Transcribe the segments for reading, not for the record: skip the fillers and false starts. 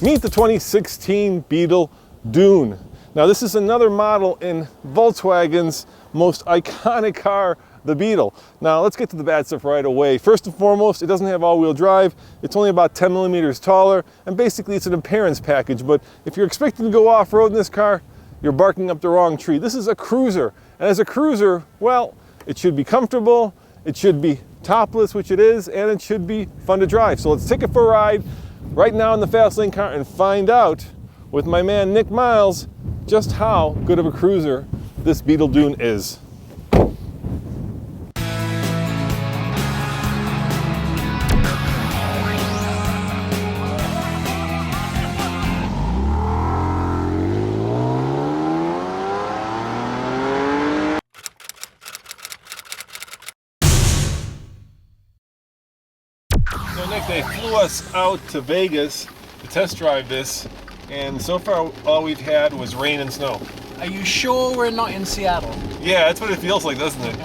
Meet the 2016 Beetle Dune. Now this is another model in Volkswagen's most iconic car, the Beetle. Now let's get to the bad stuff right away. First and foremost, it doesn't have all-wheel drive. It's only about 10 millimeters taller, and basically it's an appearance package. But if you're expecting to go off-road in this car, you're barking up the wrong tree. This is a cruiser, and as a cruiser, well, it should be comfortable, it should be topless, which it is, and it should be fun to drive. So let's take it for a ride right now in the fast lane car and find out with my man Nick Miles just how good of a cruiser this Beetle Dune is. So Nick, they flew us out to Vegas to test drive this, and so far all we've had was rain and snow. Are you sure we're not in Seattle? Yeah, that's what it feels like, doesn't it?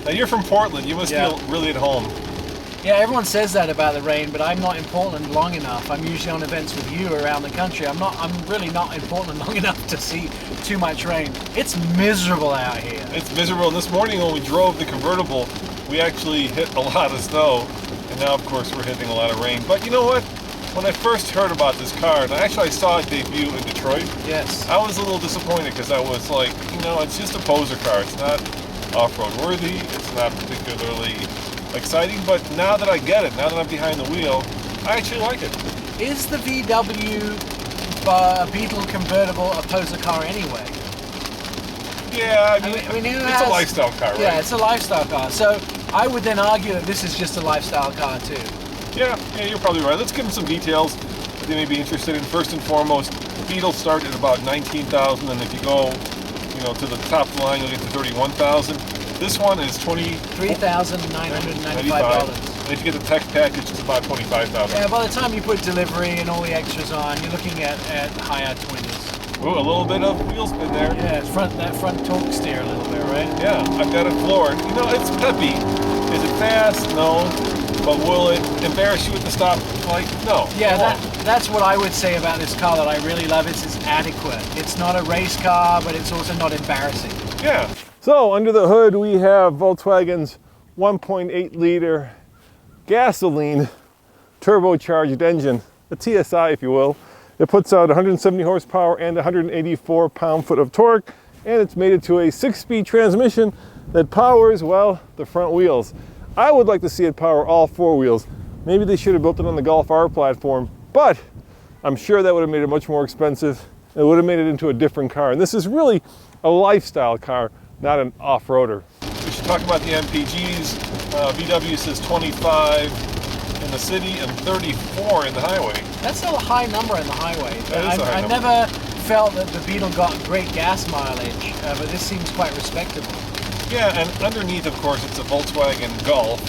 Now you're from Portland, you must feel really at home. Yeah, everyone says that about the rain, but I'm not in Portland long enough. I'm usually on events with you around the country. I'm really not in Portland long enough to see too much rain. It's miserable out here. It's miserable, and this morning when we drove the convertible, we actually hit a lot of snow, and now of course we're hitting a lot of rain. But you know what? When I first heard about this car, and actually I saw it debut in Detroit, yes, I was a little disappointed because I was like, you know, it's just a poser car. It's not off-road worthy. It's not particularly exciting. But now that I get it, now that I'm behind the wheel, I actually like it. Is the VW Beetle convertible a poser car anyway? Yeah, I mean it's a lifestyle car, right? Yeah, it's a lifestyle car. So I would then argue that this is just a lifestyle car too. Yeah, you're probably right. Let's give them some details that they may be interested in. First and foremost, Beetle start at about 19,000, and if you go, you know, to the top of the line, you'll get to 31,000. This one is $23,995. And if you get the tech package, it's about 25,000. Yeah, by the time you put delivery and all the extras on, you're looking at higher 20s. Ooh, a little bit of wheel spin there. Yeah, that front torque steer a little bit, right? Yeah, I've got it floored. You know, it's peppy. Is it fast? No. But will it embarrass you at the stop? Like, no. Yeah, that's what I would say about this car that I really love. It's adequate. It's not a race car, but it's also not embarrassing. Yeah. So under the hood, we have Volkswagen's 1.8 liter gasoline turbocharged engine, a TSI if you will. It puts out 170 horsepower and 184 pound-foot of torque, and it's mated to a 6-speed transmission that powers, well, the front wheels. I would like to see it power all 4 wheels. Maybe they should have built it on the Golf R platform, but I'm sure that would have made it much more expensive. It would have made it into a different car. And this is really a lifestyle car, not an off-roader. We should talk about the Mpgs. VW says 25 in the city and 34 in the highway. That's a high number in the highway. I never felt that the Beetle got great gas mileage, but this seems quite respectable. Yeah, and underneath, of course, it's a Volkswagen Golf,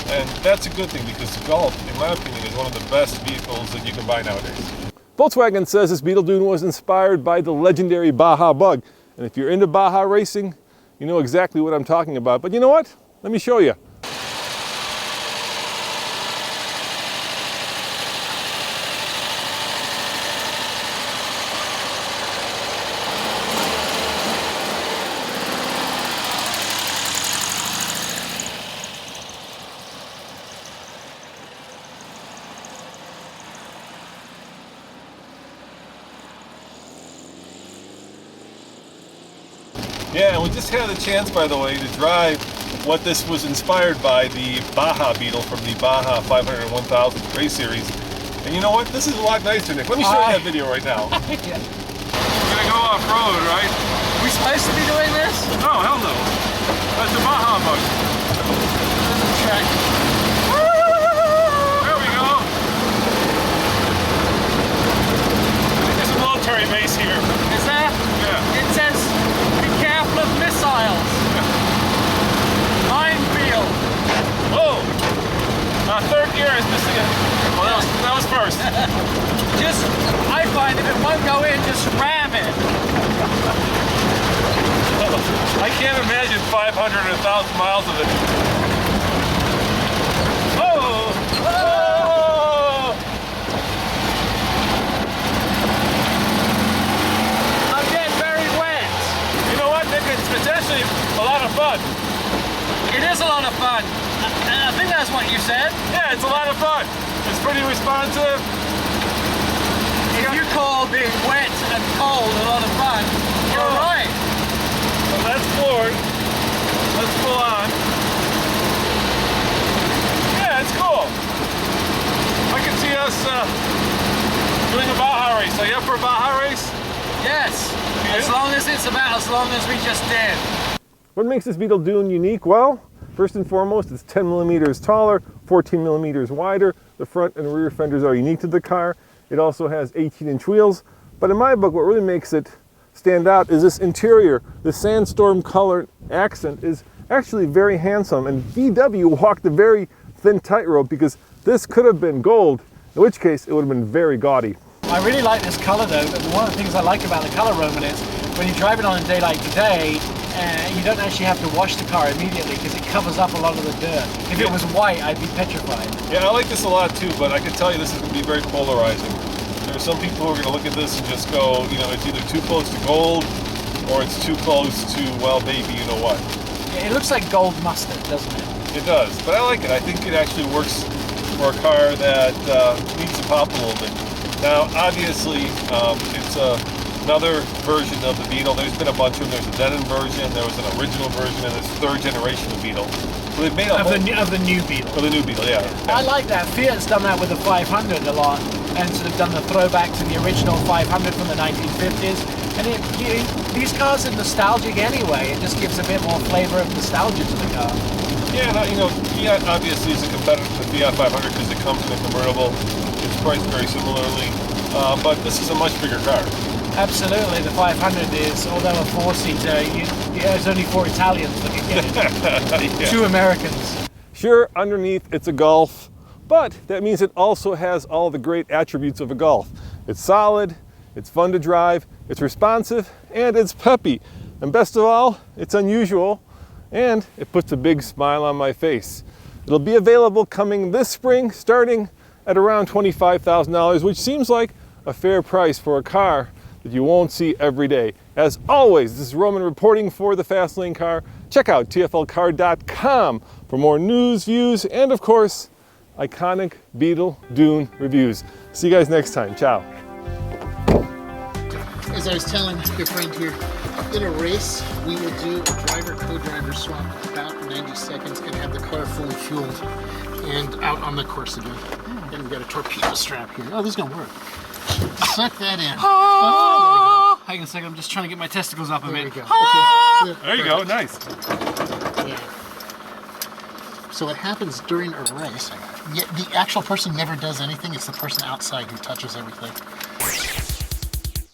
and that's a good thing because the Golf, in my opinion, is one of the best vehicles that you can buy nowadays. Volkswagen says this Beetle Dune was inspired by the legendary Baja bug, and if you're into Baja racing, you know exactly what I'm talking about. But you know what? Let me show you. Yeah, and we just had a chance, by the way, to drive what this was inspired by, the Baja Beetle from the Baja 500 and 1000 race series. And you know what? This is a lot nicer, Nick. Let me show you that video right now. Yeah. We're going to go off-road, right? Are we supposed to be doing this? No, hell no. That's the Baja bug. Track. There we go. There's a military base here. Is there? Yeah. It says, be careful of missiles. Minefield. Whoa! Third gear is missing it. Well, that was first. Just, I find if it won't go in, just ram it. I can't imagine 500 and 1,000 miles of it. Oh! Oh! is a lot of fun. I think that's what you said. Yeah, it's a lot of fun. It's pretty responsive. If you call being wet and cold a lot of fun, you're right. So that's floored. Let's pull on. Yeah, it's cool. I can see us doing a Baja race. Are you up for a Baja race? Yes, as long as it's about as long as we just did. What makes this Beetle Dune unique? Well, first and foremost, it's 10 millimeters taller, 14 millimeters wider. The front and rear fenders are unique to the car. It also has 18-inch wheels. But in my book, what really makes it stand out is this interior. The sandstorm color accent is actually very handsome. And VW walked a very thin tightrope because this could have been gold, in which case it would have been very gaudy. I really like this color though. One of the things I like about the color, Roman, is when you drive it on a day like today, you don't actually have to wash the car immediately because it covers up a lot of the dirt. If it was white, I'd be petrified. Yeah, I like this a lot too, but I can tell you this is going to be very polarizing. There are some people who are going to look at this and just go, you know, it's either too close to gold or it's too close to, well, baby, you know what. Yeah, it looks like gold mustard, doesn't it? It does, but I like it. I think it actually works for a car that needs to pop a little bit. Now, obviously, it's another version of the Beetle. There's been a bunch of them. There's a denim version, there was an original version, and this third generation of Beetle. So they've made a of the new Beetle. Of the new Beetle, yeah. I like that. Fiat's done that with the 500 a lot, and sort of done the throwback to the original 500 from the 1950s. And these cars are nostalgic anyway. It just gives a bit more flavor of nostalgia to the car. Yeah, you know, Fiat obviously is a competitor to the Fiat 500 because it comes in a convertible. It's priced very similarly, but this is a much bigger car. Absolutely, the 500 is, although a four-seater, there's only 4 Italians that can get it. Yeah. 2 Americans. Sure, underneath it's a Golf, but that means it also has all the great attributes of a Golf. It's solid, it's fun to drive, it's responsive, and it's peppy. And best of all, it's unusual, and it puts a big smile on my face. It'll be available coming this spring, starting at around $25,000, which seems like a fair price for a car that you won't see every day. As always, this is Roman reporting for the Fast Lane Car. Check out tflcar.com for more news, views, and of course, iconic Beetle Dune reviews. See you guys next time. Ciao. As I was telling your friend here, in a race, we will do a driver-co-driver swap about 90 seconds and have the car fully fueled and out on the course again. And we've got a torpedo strap here. Oh, this is going to work. Suck that in. Oh, there we go. Hang on a second, I'm just trying to get my testicles up a There bit. we go. Oh! Okay. There you go, nice. Yeah. So what happens during a race, the actual person never does anything, it's the person outside who touches everything.